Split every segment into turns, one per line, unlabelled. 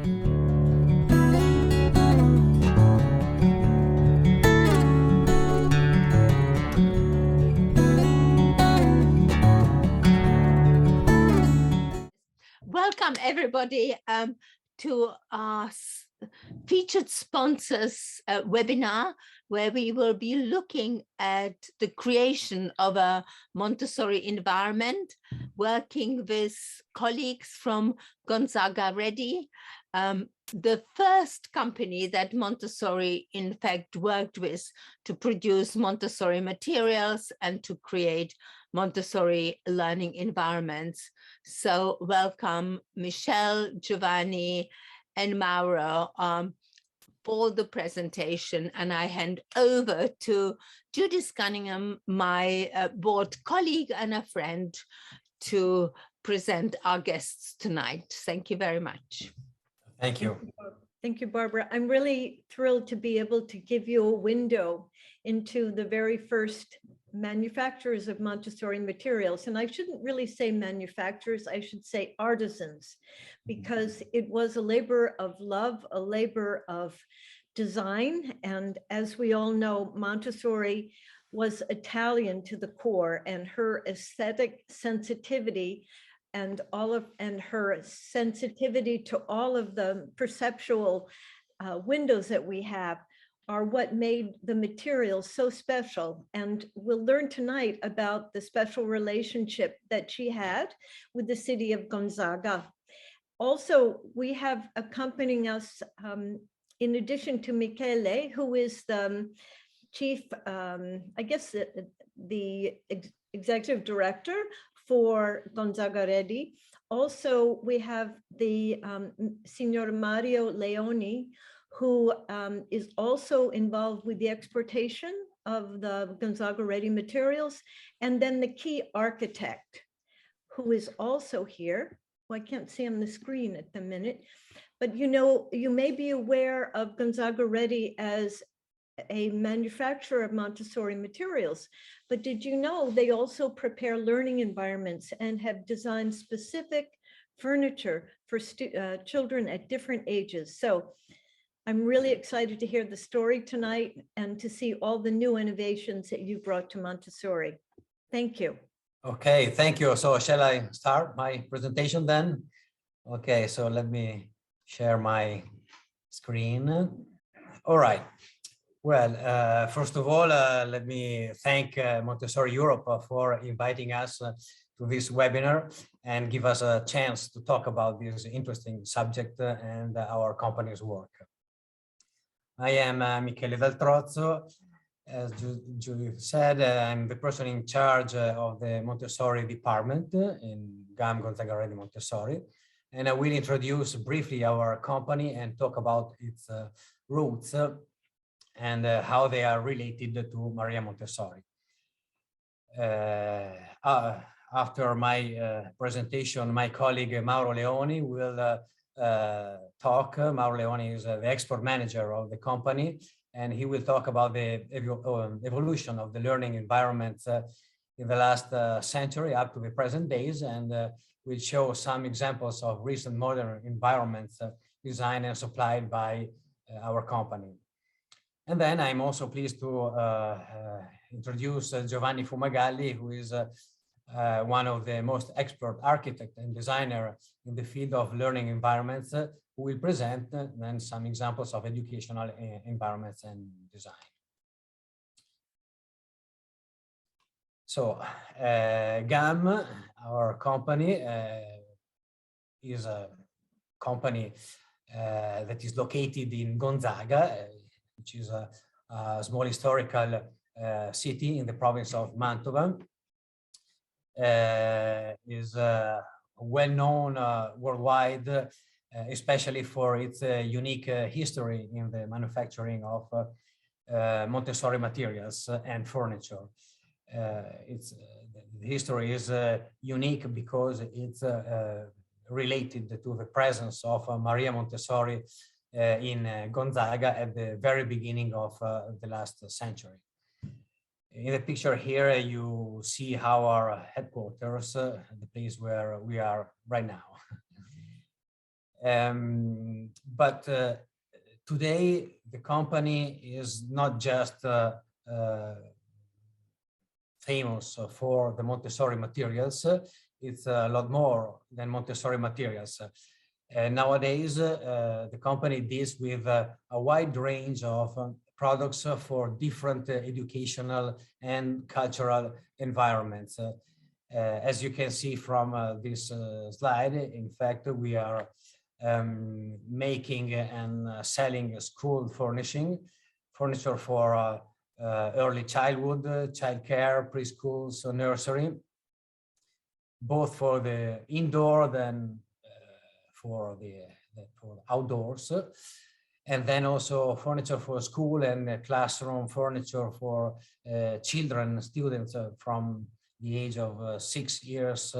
Welcome everybody to our featured sponsors webinar, where we will be looking at the creation of a Montessori environment, working with colleagues from Gonzagareddi, the first company that Montessori in fact worked with to produce Montessori materials and to create Montessori learning environments. So welcome Michelle, Giovanni, and Mauro for the presentation. And I hand over to Judith Cunningham, my board colleague and a friend, to present our guests tonight. Thank you very much.
Thank you.
Thank you, Barbara. I'm really thrilled to be able to give you a window into the very first manufacturers of Montessori materials. And I shouldn't really say manufacturers, I should say artisans, because it was a labor of love, a labor of design. And as we all know, Montessori was Italian to the core, and her aesthetic sensitivity and her sensitivity to all of the perceptual windows that we have are what made the materials so special. And we'll learn tonight about the special relationship that she had with the city of Gonzaga. Also, we have accompanying us, in addition to Michele, who is the chief, I guess the executive director for Gonzagareddi. Also, we have the Signor Mario Leoni, who is also involved with the exportation of the Gonzagareddi materials, and then the key architect, who is also here. Well, I can't see on the screen at the minute, but you know, you may be aware of Gonzagareddi as a manufacturer of Montessori materials, but did you know they also prepare learning environments and have designed specific furniture for children at different ages? So I'm really excited to hear the story tonight and to see all the new innovations that you brought to Montessori. Thank you.
Okay, thank you. So shall I start my presentation then? Okay, so let me share my screen. All right. Well, first of all, let me thank Montessori Europe for inviting us to this webinar and give us a chance to talk about this interesting subject and our company's work. I am Michele Del Trozzo. As Judith said, I'm the person in charge of the Montessori department in GAM Gonzagarredi Montessori, and I will introduce briefly our company and talk about its roots and how they are related to Maria Montessori. After my presentation, my colleague Mauro Leoni will talk. Mauro Leoni is the export manager of the company, and he will talk about the evolution of the learning environments in the last century up to the present days, and will show some examples of recent modern environments designed and supplied by our company. And then I'm also pleased to introduce Giovanni Fumagalli, who is one of the most expert architect and designer in the field of learning environments, who will present then some examples of educational environments and design. So GAM, our company, is a company that is located in Gonzaga, which is a small historical city in the province of Mantov. Is well known worldwide, especially for its unique history in the manufacturing of Montessori materials and furniture. Its history is unique because it's related to the presence of Maria Montessori in Gonzaga at the very beginning of the last century. In the picture here, you see our headquarters, the place where we are right now. But today, the company is not just famous for the Montessori materials. It's a lot more than Montessori materials. Nowadays, the company deals with a wide range of products for different educational and cultural environments. As you can see from this slide, in fact, we are making and selling school furniture for early childhood, childcare, preschools, nursery, both for the indoor then for outdoors, and then also furniture for school and classroom furniture for children, students from the age of 6 years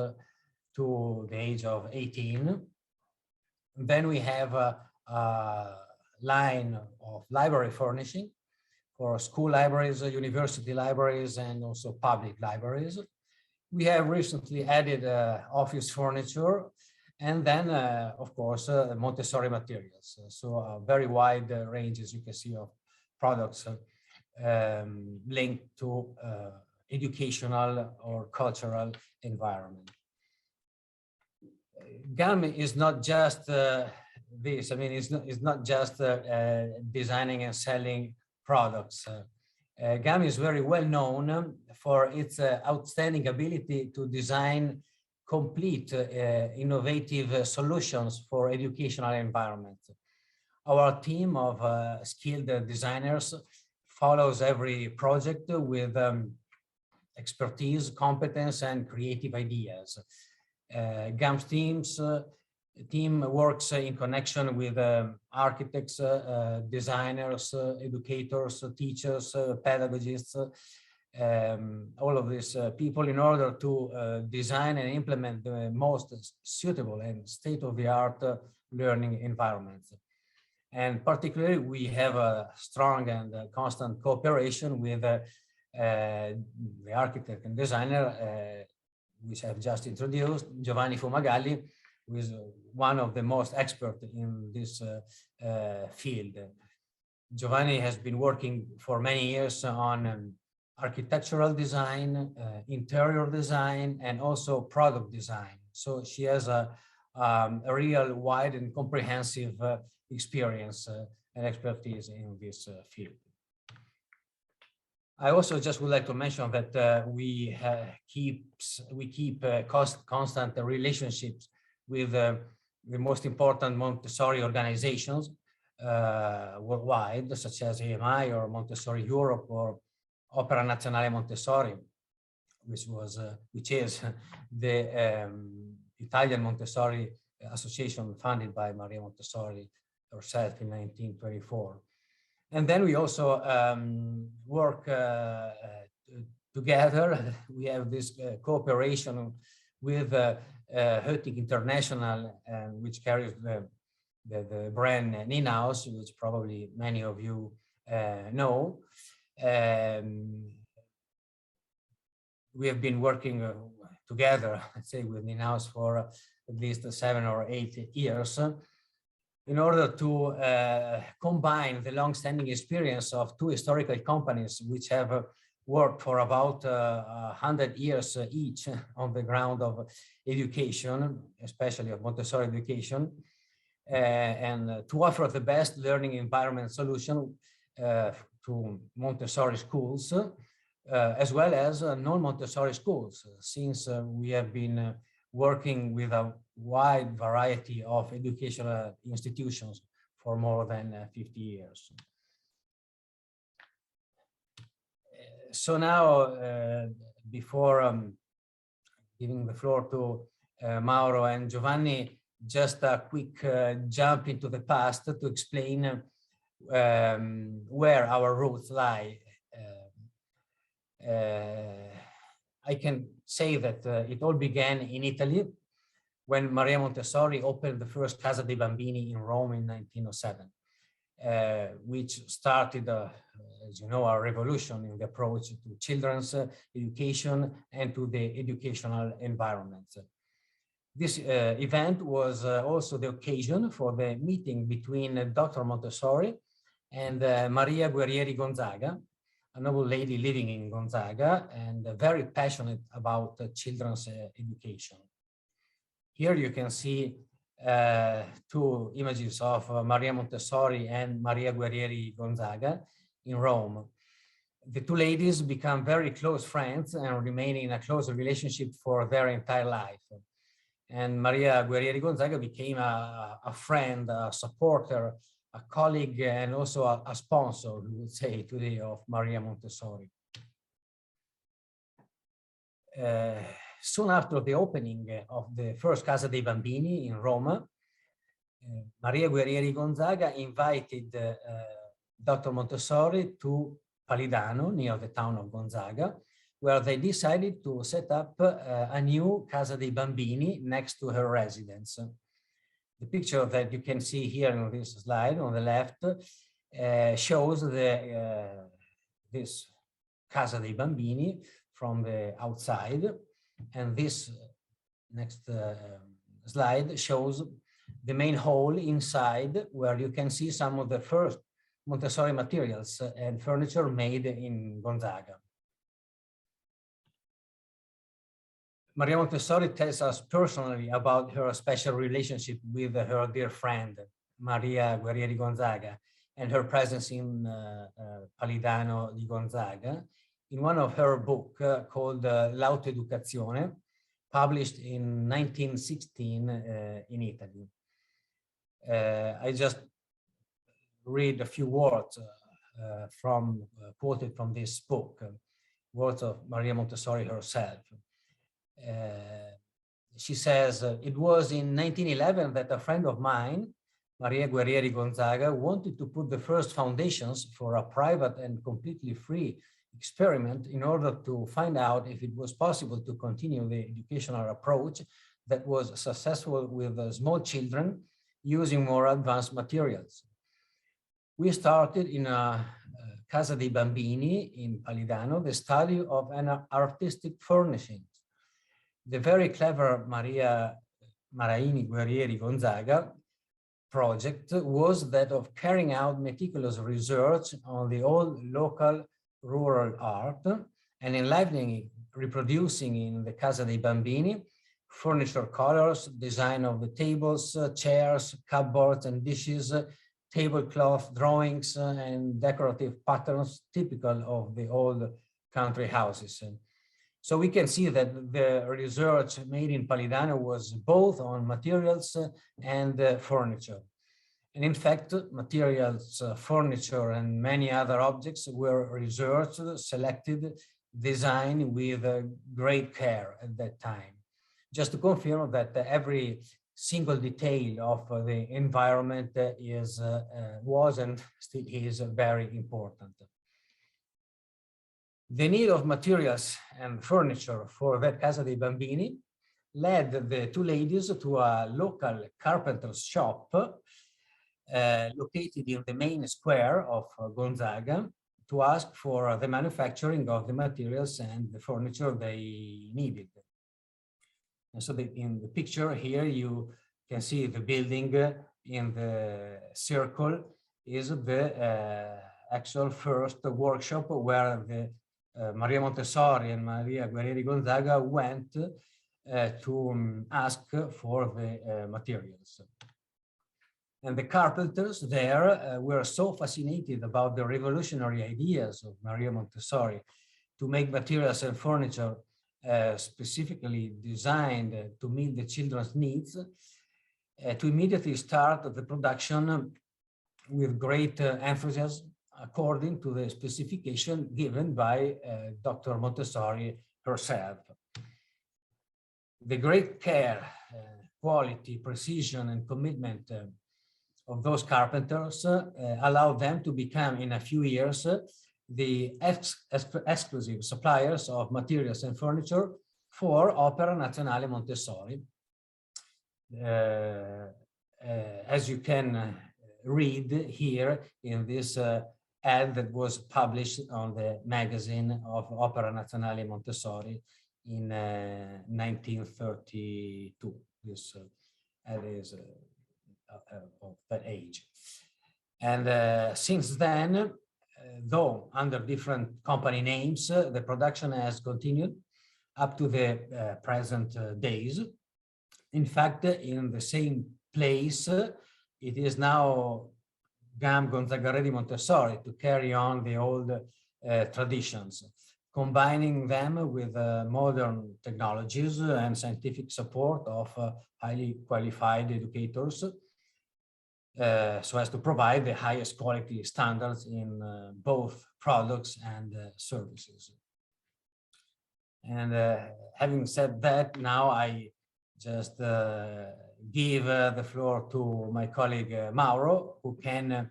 to the age of 18. Then we have a line of library furnishing for school libraries, university libraries, and also public libraries. We have recently added office furniture, and then, of course, Montessori materials. So a very wide range, as you can see, of products linked to educational or cultural environment. GAM is not just this. I mean, it's not just designing and selling products. GAM is very well known for its outstanding ability to design complete innovative solutions for educational environments. Our team of skilled designers follows every project with expertise, competence, and creative ideas. GAM's team works in connection with architects, designers, educators, teachers, pedagogists, all of these people in order to design and implement the most suitable and state-of-the-art learning environments. And particularly, we have a strong and constant cooperation with the architect and designer, which I've just introduced, Giovanni Fumagalli, who is one of the most expert in this field. Giovanni has been working for many years on architectural design, interior design, and also product design. So she has a real wide and comprehensive experience and expertise in this field. I also just would like to mention that we keep constant relationships with the most important Montessori organizations worldwide, such as AMI or Montessori Europe or Opera Nazionale Montessori, which is the Italian Montessori association founded by Maria Montessori herself in 1924. And then we also work together. We have this cooperation with Hötig International, which carries the brand myhouse, which probably many of you know. We have been working together, let's say, with myhouse for at least 7 or 8 years. In order to combine the long-standing experience of two historical companies which have worked for about 100 years each on the ground of education, especially of Montessori education, and to offer the best learning environment solution to Montessori schools, as well as non-Montessori schools, since we have been working with a wide variety of educational institutions for more than 50 years. So now, before giving the floor to Mauro and Giovanni, just a quick jump into the past to explain where our roots lie. I can say that it all began in Italy when Maria Montessori opened the first Casa dei Bambini in Rome in 1907, which started, as you know, a revolution in the approach to children's education and to the educational environment. This event was also the occasion for the meeting between Dr. Montessori and Maria Guerrieri Gonzaga, a noble lady living in Gonzaga and very passionate about children's education. Here you can see two images of Maria Montessori and Maria Guerrieri Gonzaga in Rome. The two ladies become very close friends and remain in a close relationship for their entire life. And Maria Guerrieri Gonzaga became a friend, a supporter, a colleague, and also a sponsor, we would say today, of Maria Montessori. Soon after the opening of the first Casa dei Bambini in Roma, Maria Guerrieri Gonzaga invited Dr. Montessori to Palidano, near the town of Gonzaga, where they decided to set up a new Casa dei Bambini next to her residence. The picture that you can see here on this slide on the left shows this Casa dei Bambini from the outside, and this next slide shows the main hall inside, where you can see some of the first Montessori materials and furniture made in Gonzaga. Maria Montessori tells us personally about her special relationship with her dear friend, Maria Guerrieri Gonzaga, and her presence in Palidano di Gonzaga in one of her books called L'Autoeducazione, published in 1916 in Italy. I just read a few words quoted from this book, words of Maria Montessori herself. She says, it was in 1911 that a friend of mine, Maria Guerrieri Gonzaga, wanted to put the first foundations for a private and completely free experiment in order to find out if it was possible to continue the educational approach that was successful with small children using more advanced materials. We started in a Casa dei Bambini in Palidano the study of an artistic furnishing. The very clever Maria Maraini Guerrieri Gonzaga project was that of carrying out meticulous research on the old local rural art and enlivening it, reproducing in the Casa dei Bambini furniture colors, design of the tables, chairs, cupboards and dishes, tablecloth drawings and decorative patterns typical of the old country houses. So we can see that the research made in Palidano was both on materials and furniture. And in fact, materials, furniture, and many other objects were researched, selected, designed with great care at that time. Just to confirm that every single detail of the environment was and still is very important. The need of materials and furniture for that Casa dei Bambini led the two ladies to a local carpenter's shop located in the main square of Gonzaga to ask for the manufacturing of the materials and the furniture they needed. And so in the picture here, you can see the building in the circle is the actual first workshop where the Maria Montessori and Maria Guerrieri Gonzaga went to ask for the materials. And the carpenters there were so fascinated about the revolutionary ideas of Maria Montessori to make materials and furniture specifically designed to meet the children's needs, to immediately start the production with great enthusiasm according to the specification given by Dr. Montessori herself. The great care, quality, precision, and commitment of those carpenters allowed them to become, in a few years, the exclusive suppliers of materials and furniture for Opera Nazionale Montessori. As you can read here in this ad that was published on the magazine of Opera Nazionale Montessori in 1932. this of that age. And since then, though under different company names, the production has continued up to the present days. In fact, in the same place, it is now GAM Gonzagarredi Montessori to carry on the old traditions, combining them with modern technologies and scientific support of highly qualified educators, so as to provide the highest quality standards in both products and services. And having said that, now I just give the floor to my colleague Mauro, who can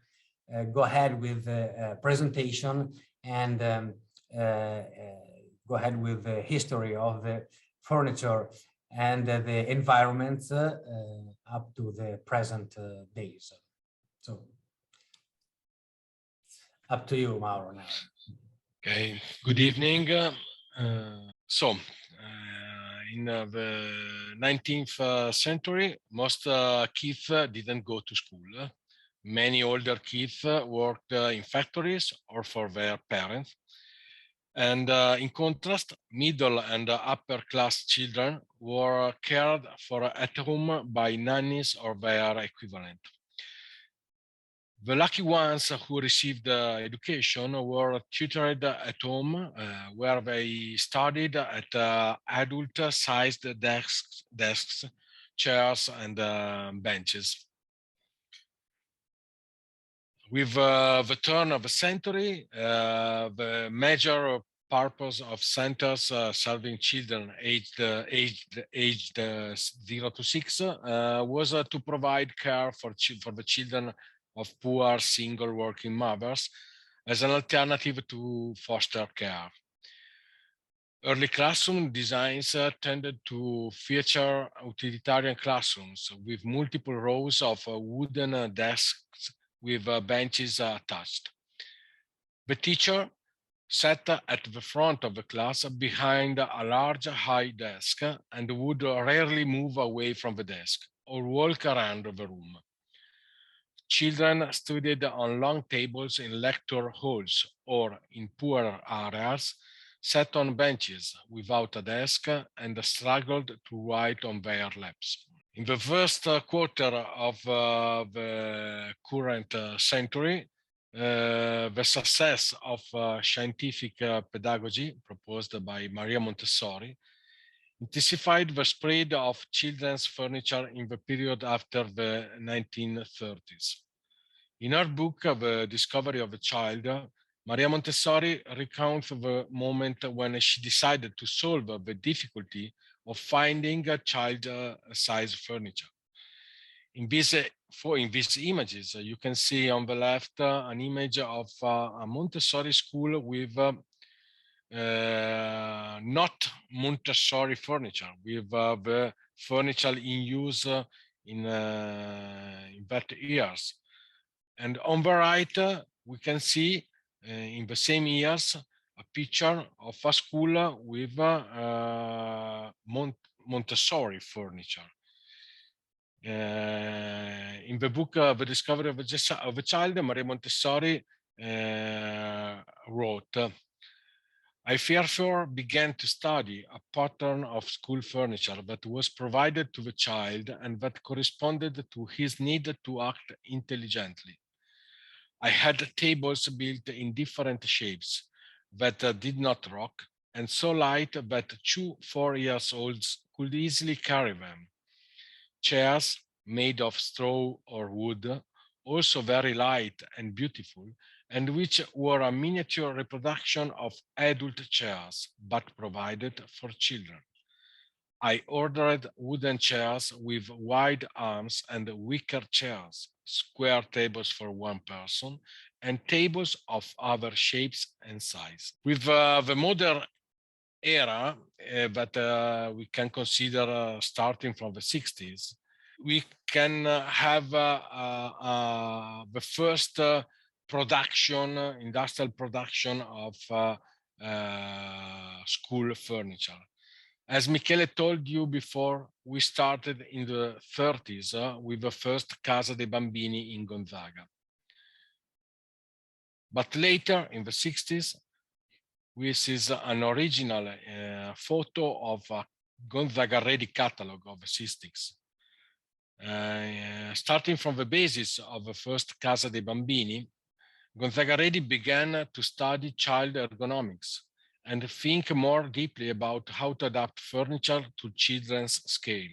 go ahead with the presentation and go ahead with the history of the furniture and the environments up to the present days. So up to you, Mauro, now.
Okay, good evening. In the 19th century, most kids didn't go to school. Many older kids worked in factories or for their parents. And in contrast, middle and upper class children were cared for at home by nannies or their equivalent. The lucky ones who received education were tutored at home, where they studied at adult-sized desks, chairs, and benches. With the turn of the century, the major purpose of centers serving children aged 0 to 6 was to provide care for the children of poor single working mothers as an alternative to foster care. Early classroom designs tended to feature utilitarian classrooms with multiple rows of wooden desks with benches attached. The teacher sat at the front of the class behind a large high desk and would rarely move away from the desk or walk around the room. Children studied on long tables in lecture halls or in poorer areas, sat on benches without a desk and struggled to write on their laps. In the first quarter of the current century, the success of scientific pedagogy proposed by Maria Montessori intensified the spread of children's furniture in the period after the 1930s. In her book, The Discovery of a Child, Maria Montessori recounts the moment when she decided to solve the difficulty of finding a child-size furniture. In these images, you can see on the left an image of a Montessori school with not Montessori furniture, with the furniture in use in that years. And on the right, we can see in the same years a picture of a school with Montessori furniture. In the book The Discovery of a Child, Maria Montessori wrote, I therefore began to study a pattern of school furniture that was provided to the child and that corresponded to his need to act intelligently. I had tables built in different shapes that did not rock and so light that 2 4-year-olds could easily carry them. Chairs made of straw or wood, also very light and beautiful, and which were a miniature reproduction of adult chairs, but provided for children. I ordered wooden chairs with wide arms and wicker chairs, square tables for 1 person, and tables of other shapes and size. With the modern era that we can consider starting from the 60s, we can have the first industrial production of school furniture. As Michele told you before, we started in the 30s with the first Casa dei Bambini in Gonzaga. But later, in the 60s, this is an original photo of a Gonzagarredi catalog of assistics. Starting from the basis of the first Casa dei Bambini, Gonzagareddi began to study child ergonomics and think more deeply about how to adapt furniture to children's scale.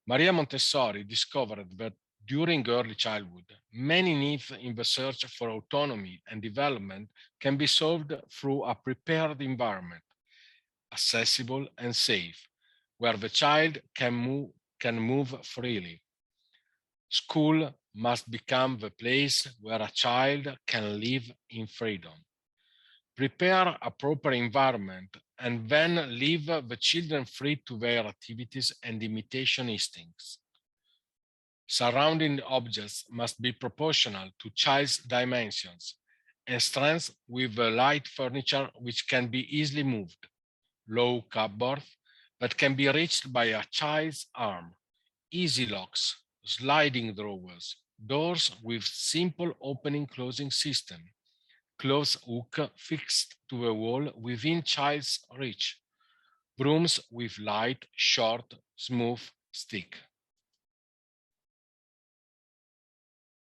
Maria Montessori discovered that during early childhood, many needs in the search for autonomy and development can be solved through a prepared environment, accessible and safe, where the child can move freely. School must become the place where a child can live in freedom. Prepare a proper environment and then leave the children free to their activities and imitation instincts. Surrounding objects must be proportional to child's dimensions and strength with the light furniture which can be easily moved, low cupboard that can be reached by a child's arm, easy locks, sliding drawers, doors with simple opening-closing system, clothes hook fixed to the wall within child's reach, brooms with light, short, smooth stick.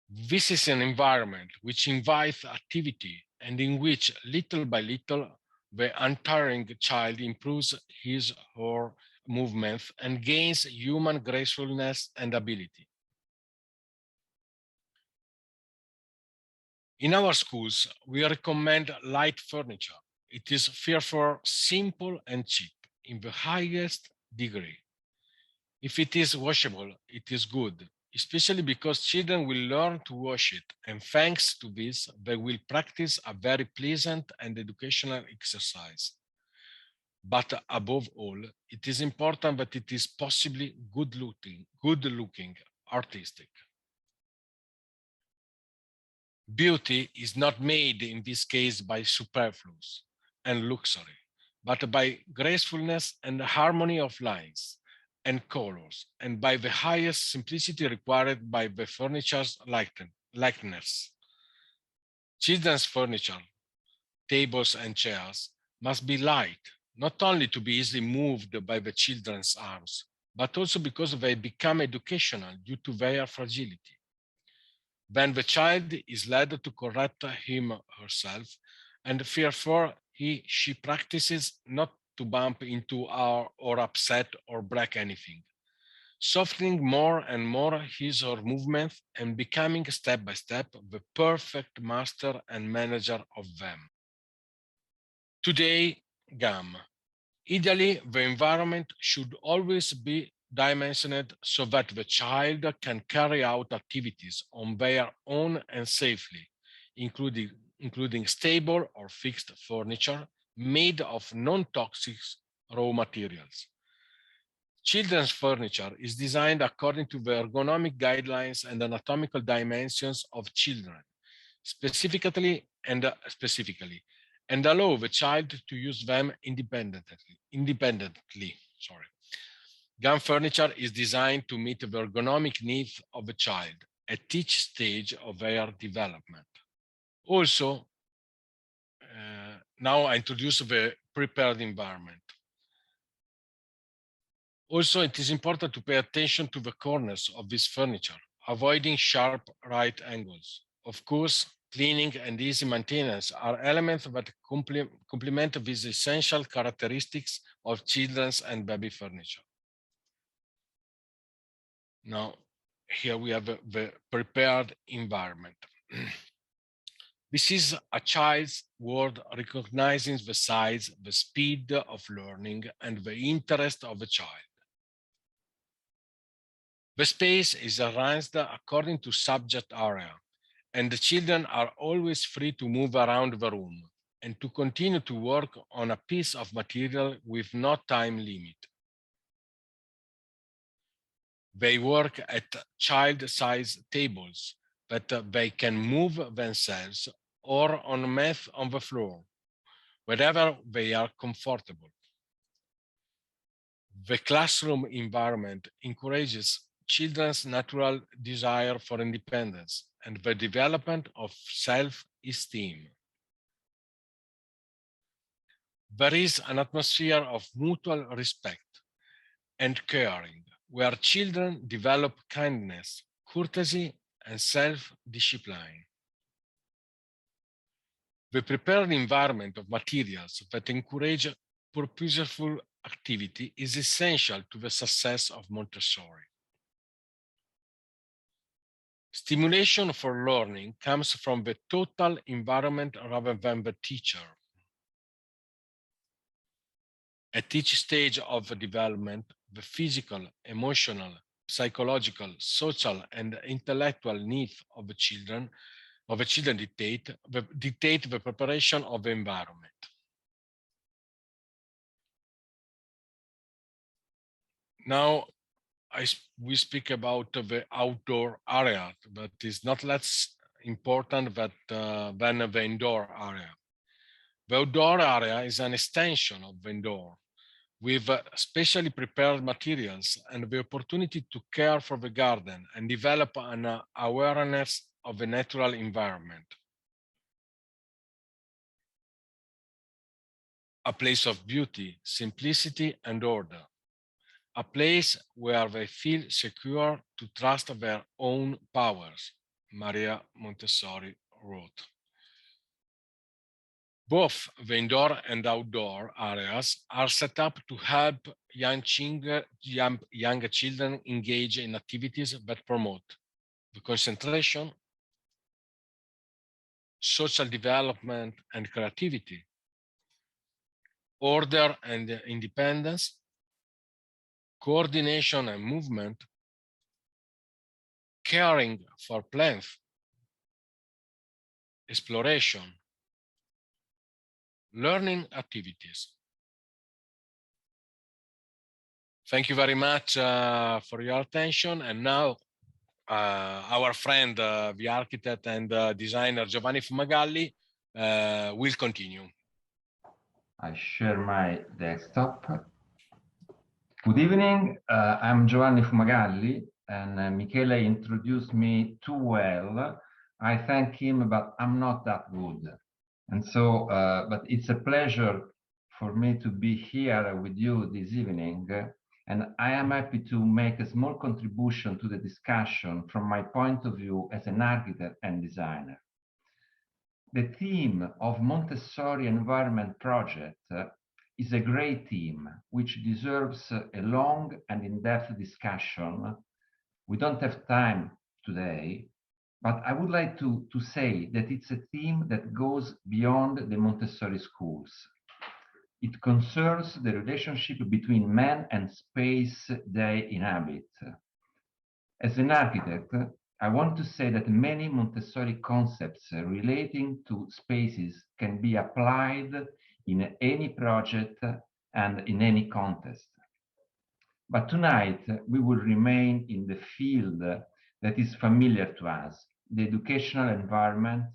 This is an environment which invites activity and in which little by little the untiring child improves his or her movement and gains human gracefulness and ability. In our schools, we recommend light furniture. It is therefore simple and cheap in the highest degree. If it is washable, it is good, especially because children will learn to wash it, and thanks to this, they will practice a very pleasant and educational exercise. But above all, it is important that it is possibly good-looking, artistic. Beauty is not made in this case by superfluous and luxury, but by gracefulness and harmony of lines and colors, and by the highest simplicity required by the furniture's likeness. Children's furniture, tables and chairs, must be light, not only to be easily moved by the children's arms, but also because they become educational due to their fragility. Then the child is led to correct him herself, and therefore she practices not to bump into or upset or break anything, softening more and more his or her movement and becoming step by step the perfect master and manager of them. Today, GAM. Ideally, the environment should always be dimensioned so that the child can carry out activities on their own and safely, including stable or fixed furniture made of non-toxic raw materials. Children's furniture is designed according to the ergonomic guidelines and anatomical dimensions of children, specifically, and allow the child to use them independently. GAM furniture is designed to meet the ergonomic needs of a child at each stage of their development. Also, now I introduce the prepared environment. Also, it is important to pay attention to the corners of this furniture, avoiding sharp right angles. Of course, cleaning and easy maintenance are elements that complement these essential characteristics of children's and baby furniture. Now, here we have the prepared environment. This is a child's world recognizing the size, the speed of learning, and the interest of the child. The space is arranged according to subject area, and the children are always free to move around the room and to continue to work on a piece of material with no time limit. They work at child-size tables that they can move themselves or on mat on the floor, wherever they are comfortable. The classroom environment encourages children's natural desire for independence and the development of self-esteem. There is an atmosphere of mutual respect and caring, where children develop kindness, courtesy, and self-discipline. The prepared environment of materials that encourage purposeful activity is essential to the success of Montessori. Stimulation for learning comes from the total environment rather than the teacher. At each stage of the development, the physical, emotional, psychological, social, and intellectual needs of the children dictate the preparation of the environment. Now, we speak about the outdoor area, but is not less important than the indoor area. The outdoor area is an extension of the indoor, with specially prepared materials and the opportunity to care for the garden and develop an awareness of the natural environment. A place of beauty, simplicity, and order. A place where they feel secure to trust their own powers, Maria Montessori wrote. Both the indoor and outdoor areas are set up to help young children engage in activities that promote the concentration, social development and creativity, order and independence, coordination and movement, caring for plants, exploration, learning activities. Thank you very much for your attention. And now our friend, the architect and designer Giovanni Fumagalli will continue.
I share my desktop. Good evening, I'm Giovanni Fumagalli, and Michele introduced me too well. I thank him, but I'm not that good. And so, but it's a pleasure for me to be here with you this evening, and I am happy to make a small contribution to the discussion from my point of view as an architect and designer. The theme of Montessori Environment Project is a great theme which deserves a long and in-depth discussion. We don't have time today, but I would like to say that it's a theme that goes beyond the Montessori schools. It concerns the relationship between man and space they inhabit. As an architect, I want to say that many Montessori concepts relating to spaces can be applied in any project and in any context. But tonight, we will remain in the field that is familiar to us, the educational environment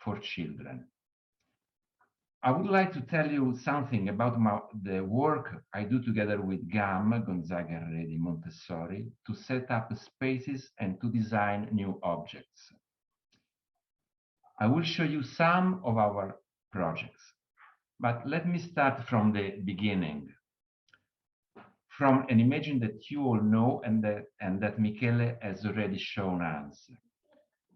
for children. I would like to tell you something about the work I do together with GAM Gonzagarredi Montessori to set up spaces and to design new objects. I will show you some of our projects, but let me start from the beginning, from an image that you all know and that Michele has already shown us.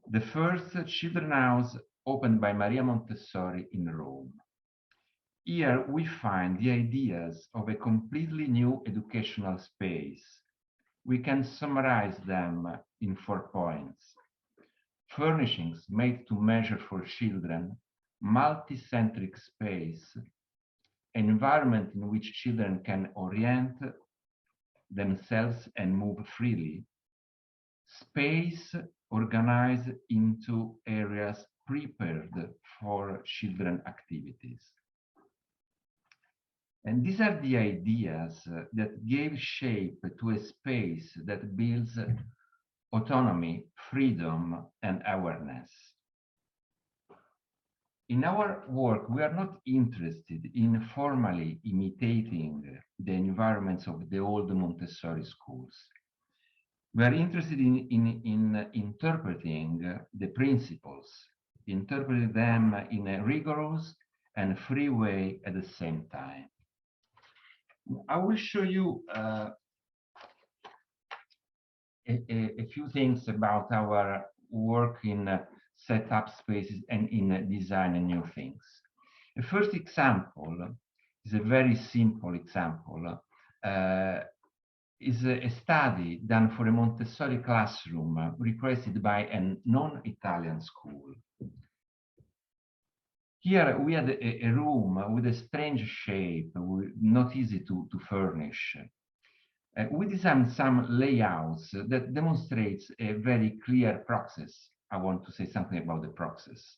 The first children's house opened by Maria Montessori in Rome. Here we find the ideas of a completely new educational space. We can summarize them in 4 points. Furnishings made to measure for children, multi-centric space, an environment in which children can orient themselves and move freely, space organized into areas prepared for children activities. And these are the ideas that gave shape to a space that builds autonomy, freedom, and awareness. in our work, we are not interested in formally imitating the environments of the old Montessori schools. We are interested in interpreting the principles, interpreting them in a rigorous and free way at the same time. I will show you a few things about our work in set up spaces and in designing new things. The first example is a very simple example. Is a study done for a Montessori classroom requested by a non-Italian school. Here we had a room with a strange shape, not easy to furnish. We designed some layouts that demonstrates a very clear process. I want to say something about the process.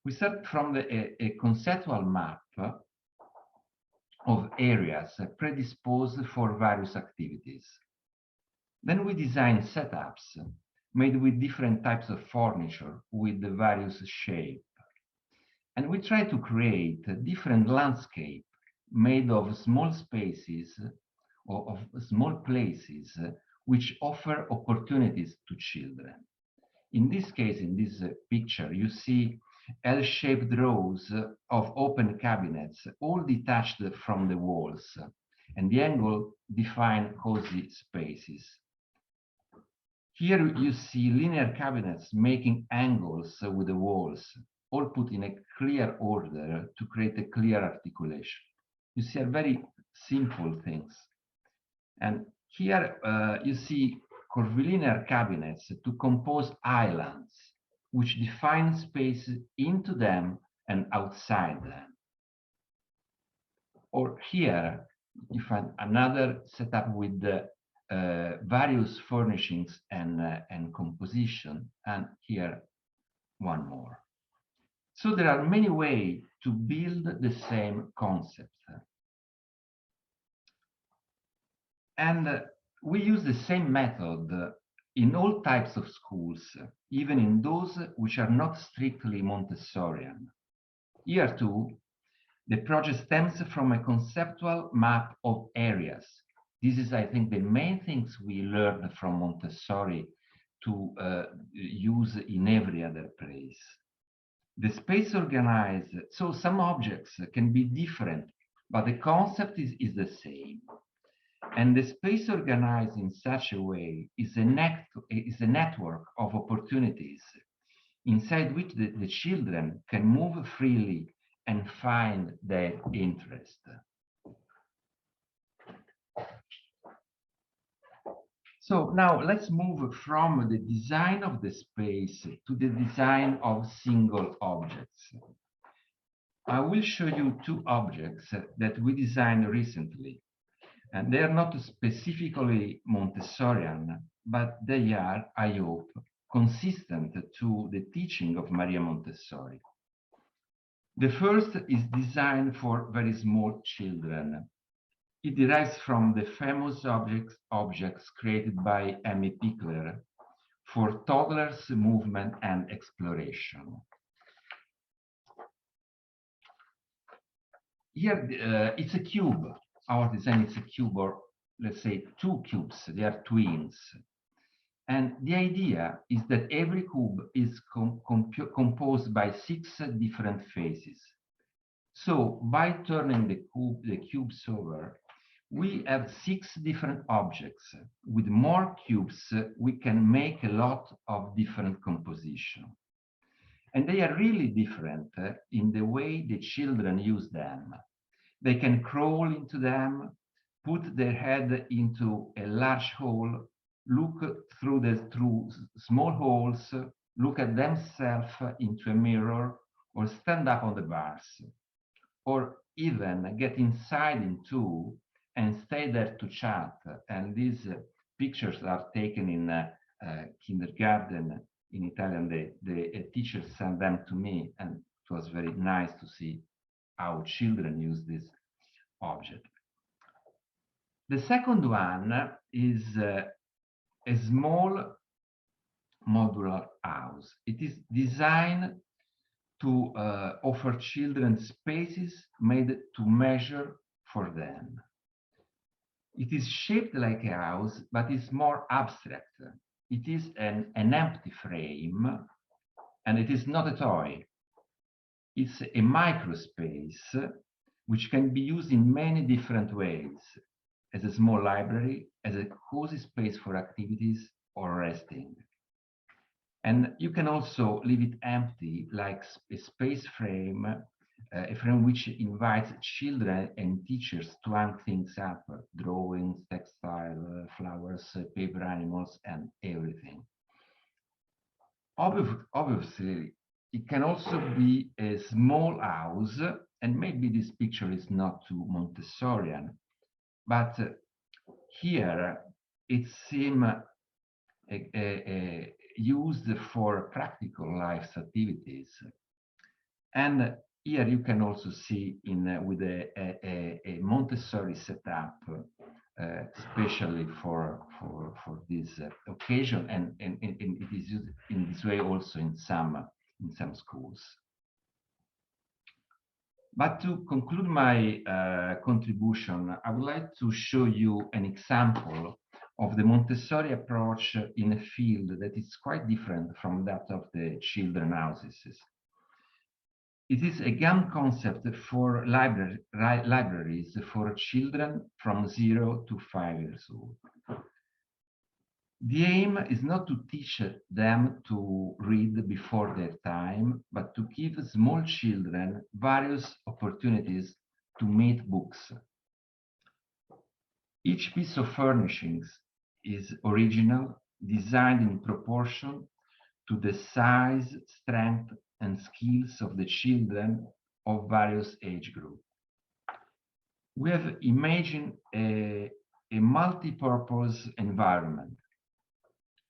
We start from a conceptual map of areas predisposed for various activities. Then we design setups made with different types of furniture with the various shapes. And we try to create a different landscape made of small spaces or of small places which offer opportunities to children. In this case, in this picture, you see L-shaped rows of open cabinets, all detached from the walls, and the angle define cozy spaces. Here you see linear cabinets making angles with the walls, all put in a clear order to create a clear articulation. You see a very simple things. And here you see curvilinear cabinets to compose islands, which define space into them and outside them. Or here, you find another setup with the various furnishings and composition, and here one more. So there are many ways to build the same concept. And we use the same method in all types of schools, even in those which are not strictly Montessorian. Here too, the project stems from a conceptual map of areas. This is, I think, the main things we learned from Montessori to use in every other place. The space organized, so some objects can be different, but the concept is the same. And the space organized in such a way is a network of opportunities inside which the children can move freely and find their interest. So now let's move from the design of the space to the design of single objects. I will show you two objects that we designed recently. And they are not specifically Montessorian, but they are, I hope, consistent to the teaching of Maria Montessori. The first is designed for very small children. It derives from the famous objects created by Amy Pickler for toddlers' movement and exploration. Here, it's a cube. Our design is a cube, or let's say two cubes. They are twins. And the idea is that every cube is composed by 6 different faces. So by turning the cubes over, we have 6 different objects. With more cubes, we can make a lot of different composition. And they are really different in the way the children use them. They can crawl into them, put their head into a large hole, look through small holes, look at themselves into a mirror, or stand up on the bars, or even get inside in two and stay there to chat. And these pictures are taken in kindergarten in Italian. The teachers sent them to me, and it was very nice to see how children use this object. The second one is a small modular house. It is designed to offer children spaces made to measure for them. It is shaped like a house, but it's more abstract. It is an empty frame, and it is not a toy. It's a microspace which can be used in many different ways, as a small library, as a cozy space for activities or resting. And you can also leave it empty, like a space frame, a frame which invites children and teachers to hang things up, drawings, textile, flowers, paper animals, and everything. Obviously, it can also be a small house, and maybe this picture is not too Montessorian, but here it seems used for practical life activities. And here you can also see with a Montessori setup, especially for this occasion, and it is used in this way also in some schools. But to conclude my contribution, I would like to show you an example of the Montessori approach in a field that is quite different from that of the children houses. It is a GAM concept for libraries for children from 0 to 5 years old. The aim is not to teach them to read before their time, but to give small children various opportunities to meet books. Each piece of furnishings is original, designed in proportion to the size, strength, and skills of the children of various age groups. We have imagined a multi-purpose environment.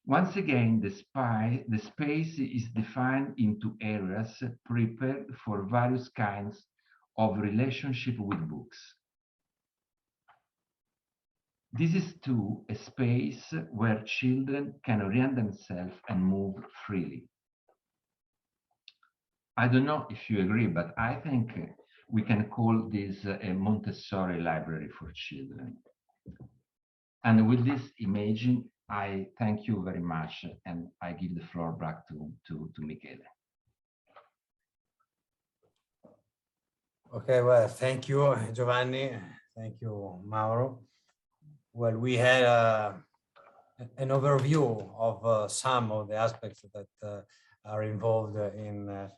Once again, the space is defined into areas prepared for various kinds of relationship with books. This is too a space where children can orient themselves and move freely. I don't know if you agree, but I think we can call this a Montessori library for children. And with this imaging, I thank you very much, and I give the floor back to Michele.
Okay, well, thank you, Giovanni. Thank you, Mauro. Well, we had an overview of some of the aspects that are involved in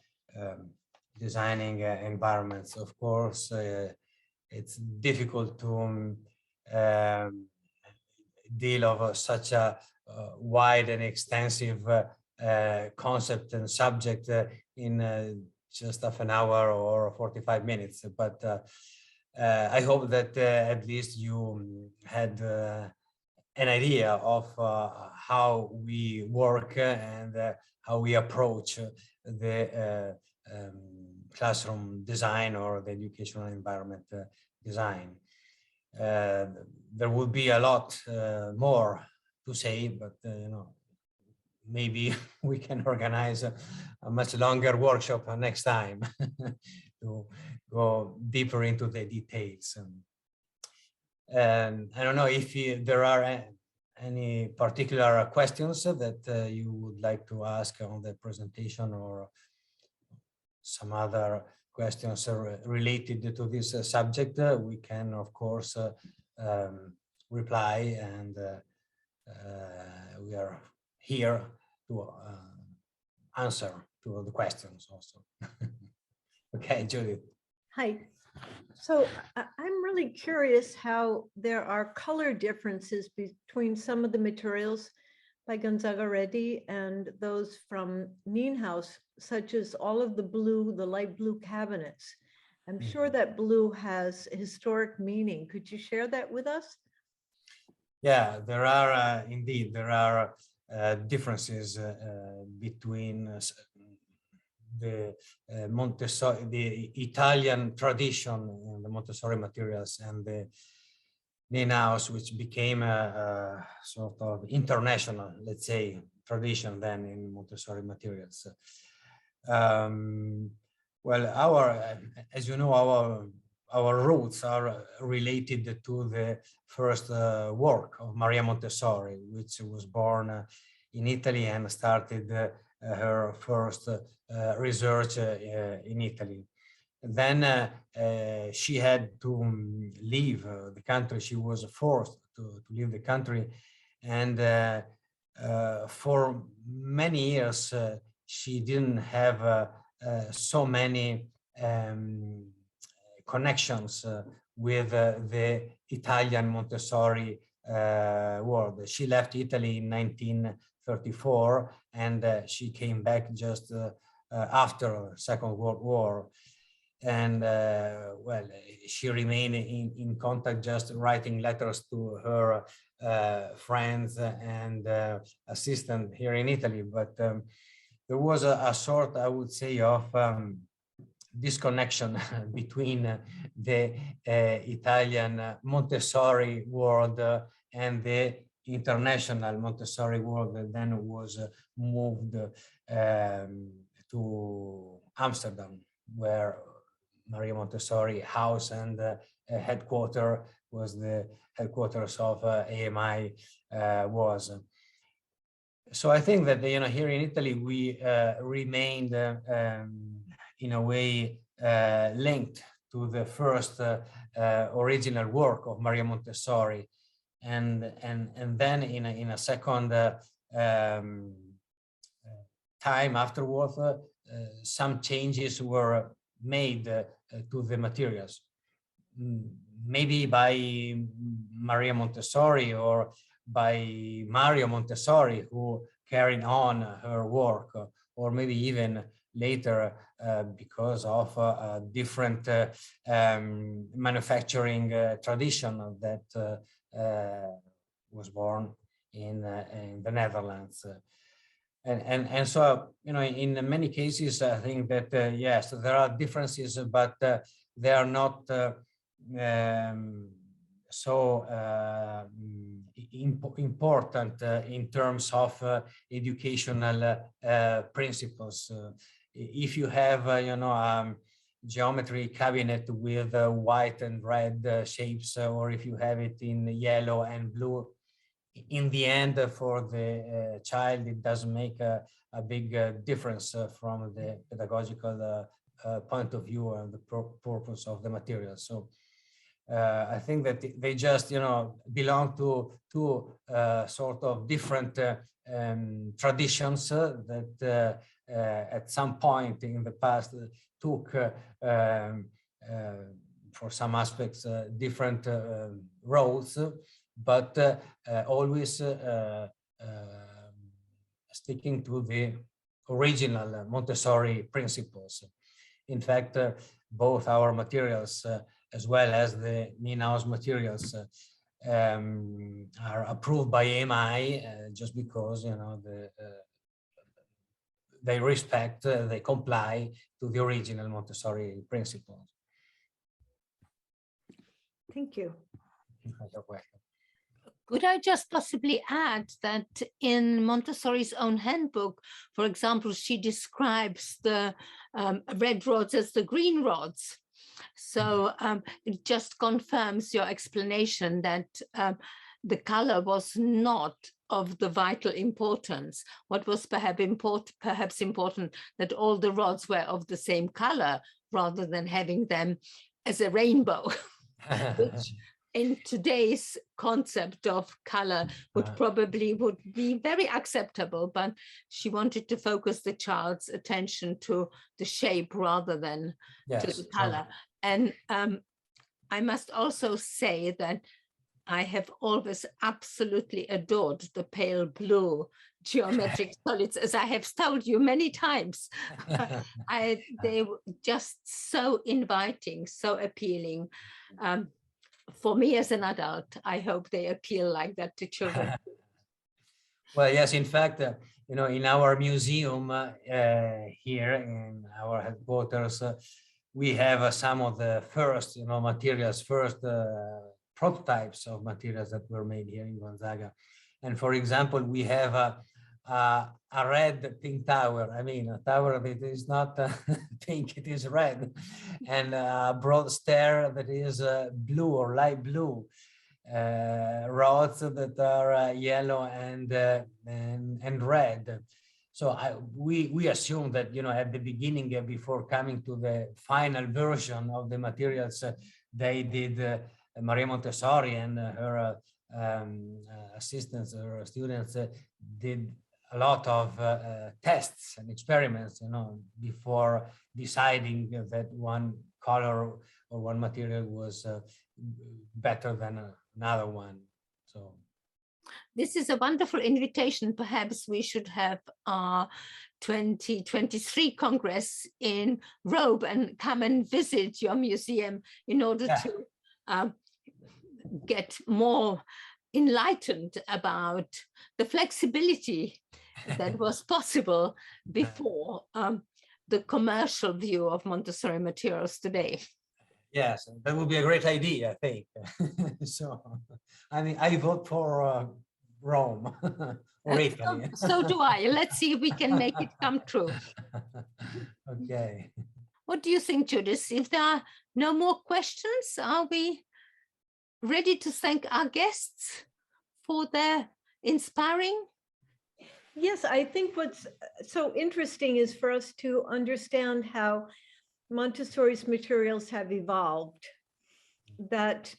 designing environments. Of course, it's difficult to deal of such a wide and extensive concept and subject in just half an hour or 45 minutes. But I hope that at least you had an idea of how we work and how we approach the classroom design or the educational environment design. There will be a lot more to say, but you know, maybe we can organize a much longer workshop next time to go deeper into the details. And I don't know if there are any particular questions that you would like to ask on the presentation, or some other questions related to this subject. We can, of course, reply, and we are here to answer to the questions also. Okay, Judith.
Hi. So I'm really curious how there are color differences between some of the materials by Gonzagareddi and those from myhouse, such as all of the blue, the light blue cabinets. I'm sure that blue has historic meaning. Could you share that with us?
Yeah, there are indeed, there are differences between the Montessori, the Italian tradition in the Montessori materials, and the myhouse, which became a sort of international, let's say, tradition then in Montessori materials. Well, as you know, our roots are related to the first work of Maria Montessori, which was born in Italy and started her first research in Italy. Then she had to leave the country. She was forced to leave the country. And for many years, she didn't have so many connections with the Italian Montessori world. She left Italy in 1934, and she came back just after Second World War. And well, she remained in contact, just writing letters to her friends and assistant here in Italy. But there was a sort, I would say, of disconnection between the Italian Montessori world and the international Montessori world that then was moved to Amsterdam, where Maria Montessori house and headquarters was the headquarters of AMI was. So I think that, you know, here in Italy, we remained in a way linked to the first original work of Maria Montessori. And then in a second time afterwards, some changes were made to the materials, maybe by Maria Montessori or by Mario Montessori, who carried on her work, or maybe even later because of a different manufacturing tradition that was born in the Netherlands. And so, you know, in many cases, I think that, yes, there are differences, but they are not so important in terms of educational principles. If you have, you know, geometry cabinet with white and red shapes, or if you have it in yellow and blue, in the end, for the child, it doesn't make a big difference from the pedagogical point of view and the purpose of the material. So I think that they just, you know, belong to two sort of different traditions that at some point in the past took, for some aspects, different roads, but always sticking to the original Montessori principles. In fact, both our materials as well as the myhouse materials are approved by AMI just because, you know, they respect, they comply to the original Montessori principles.
Thank you.
You're welcome.
Could I just possibly add that in Montessori's own handbook, for example, she describes the red rods as the green rods. So it just confirms your explanation that the color was not of the vital importance. What was perhaps important that all the rods were of the same color rather than having them as a rainbow, which in today's concept of color would be very acceptable, but she wanted to focus the child's attention to the shape rather than to the color. And I must also say that I have always absolutely adored the pale blue geometric solids, as I have told you many times. They were just so inviting, so appealing. For me as an adult, I hope they appeal like that to children.
Well, yes, in fact, you know, in our museum here in our headquarters, we have some of the first, you know, materials, first prototypes of materials that were made here in Gonzaga. And for example, we have a red pink tower. I mean, a tower that is not pink, it is red, and a broad stair that is blue or light blue. Rods that are yellow and red. So we assume that, you know, at the beginning, before coming to the final version of the materials, they did Maria Montessori and her assistants or students did a lot of tests and experiments, you know, before deciding that one color or one material was better than another one. So
this is a wonderful invitation. Perhaps we should have our 2023 Congress in Rome and come and visit your museum in order to get more enlightened about the flexibility that was possible before the commercial view of Montessori materials today.
Yes, that would be a great idea, I think. So, I mean, I vote for Rome or Italy.
So do I. Let's see if we can make it come true.
Okay.
What do you think, Judith? If there are no more questions, are we ready to thank our guests for their inspiring?
Yes, I think what's so interesting is for us to understand how Montessori's materials have evolved, that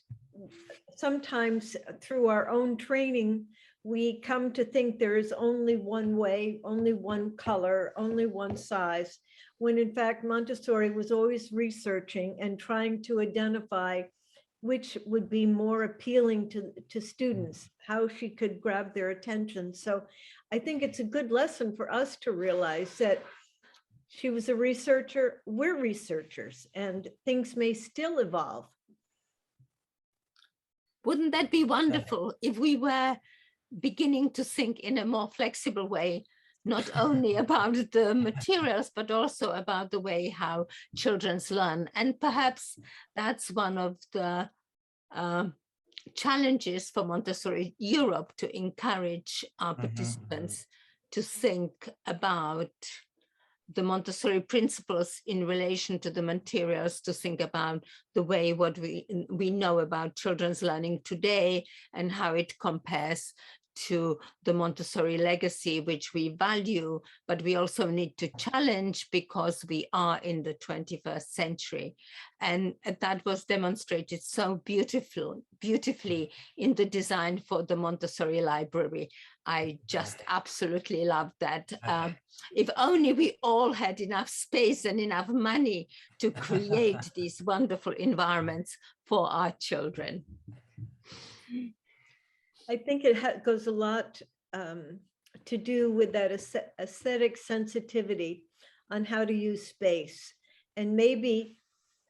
sometimes through our own training, we come to think there is only one way, only one color, only one size, when in fact Montessori was always researching and trying to identify which would be more appealing to students, how she could grab their attention. So I think it's a good lesson for us to realize that she was a researcher, we're researchers, and things may still evolve.
Wouldn't that be wonderful if we were beginning to think in a more flexible way, not only about the materials, but also about the way how children learn? And perhaps that's one of the challenges for Montessori Europe, to encourage our participants to think about the Montessori principles in relation to the materials, to think about the way what we know about children's learning today and how it compares to the Montessori legacy, which we value, but we also need to challenge because we are in the 21st century. And that was demonstrated so beautifully in the design for the Montessori library. I just absolutely love that. If only we all had enough space and enough money to create these wonderful environments for our children.
I think it goes a lot to do with that aesthetic sensitivity on how to use space. And maybe,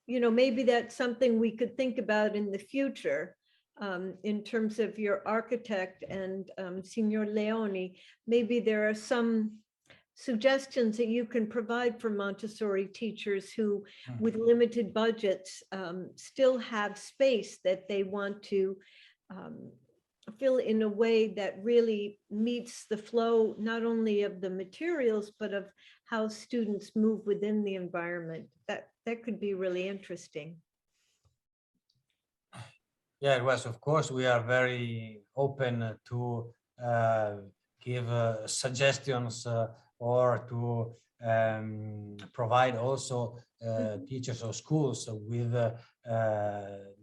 you know, maybe that's something we could think about in the future in terms of your architect and Signor Leone. Maybe there are some suggestions that you can provide for Montessori teachers who, with limited budgets, still have space that they want to fill in a way that really meets the flow, not only of the materials, but of how students move within the environment. That could be really interesting.
Yeah, well, of course, we are very open to give suggestions or to provide also teachers or schools with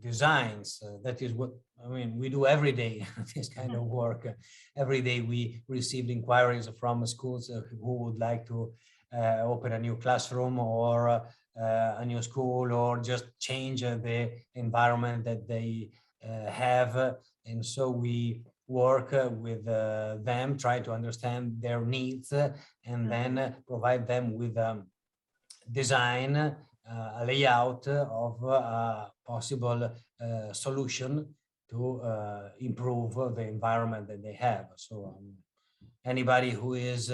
designs. That is what, I mean, we do every day, this kind of work. Every day we received inquiries from schools who would like to open a new classroom or a new school, or just change the environment that they have. And so we work with them, try to understand their needs, and then provide them with design, a layout of a possible solution to improve the environment that they have. So anybody who is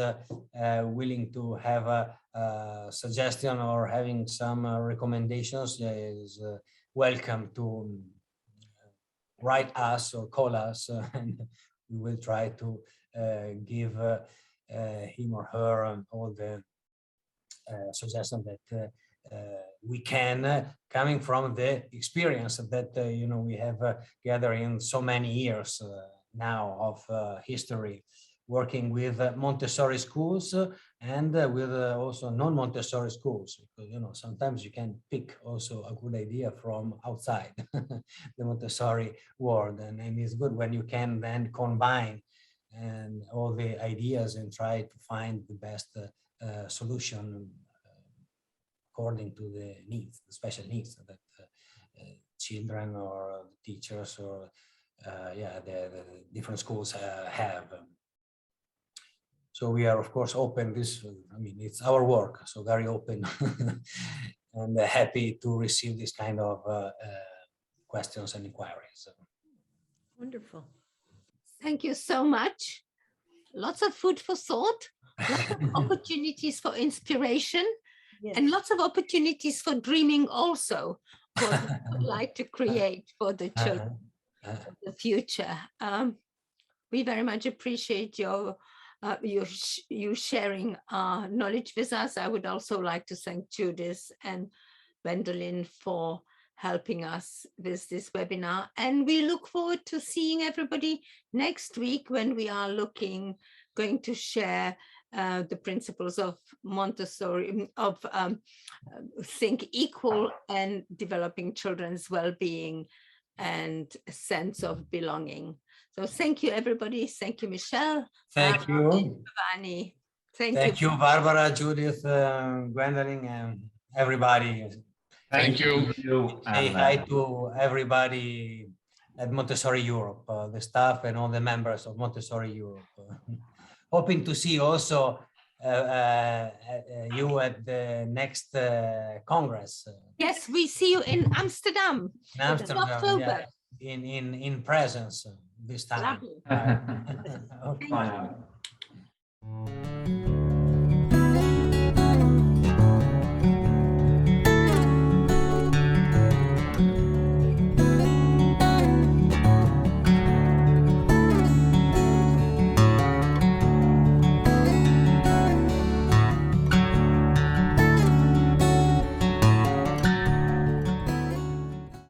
willing to have a suggestion or having some recommendations is welcome to write us or call us, and we will try to give him or her and all the suggestions that we can, coming from the experience that we have gathered in so many years now of history, working with Montessori schools and with also non-Montessori schools, because sometimes you can pick also a good idea from outside the Montessori world, and it's good when you can then combine and all the ideas and try to find the best solution according to the needs, the special needs that children or teachers or the different schools have. So we are, of course, open. It's our work, so very open and happy to receive this kind of questions and inquiries.
Wonderful.
Thank you so much. Lots of food for thought, lots of opportunities for inspiration,
Yes.
and lots of opportunities for dreaming also, what we would like to create for the children of the future. We very much appreciate you sharing knowledge with us. I would also like to thank Judith and Gwendolyn for helping us with this webinar. And we look forward to seeing everybody next week when we are going to share the principles of Montessori, of Think Equal and developing children's well-being and a sense of belonging. So thank you, everybody. Thank you, Michelle.
Thank you.
Giovanni.
Thank you, Barbara, Judith, Gwendolyn, and everybody.
Thank you.
Say hi to everybody at Montessori Europe, the staff and all the members of Montessori Europe. Hoping to see also you at the next Congress.
Yes, we see you in Amsterdam.
In Amsterdam,
October.
yeah, in presence this time.
Lovely.
Okay.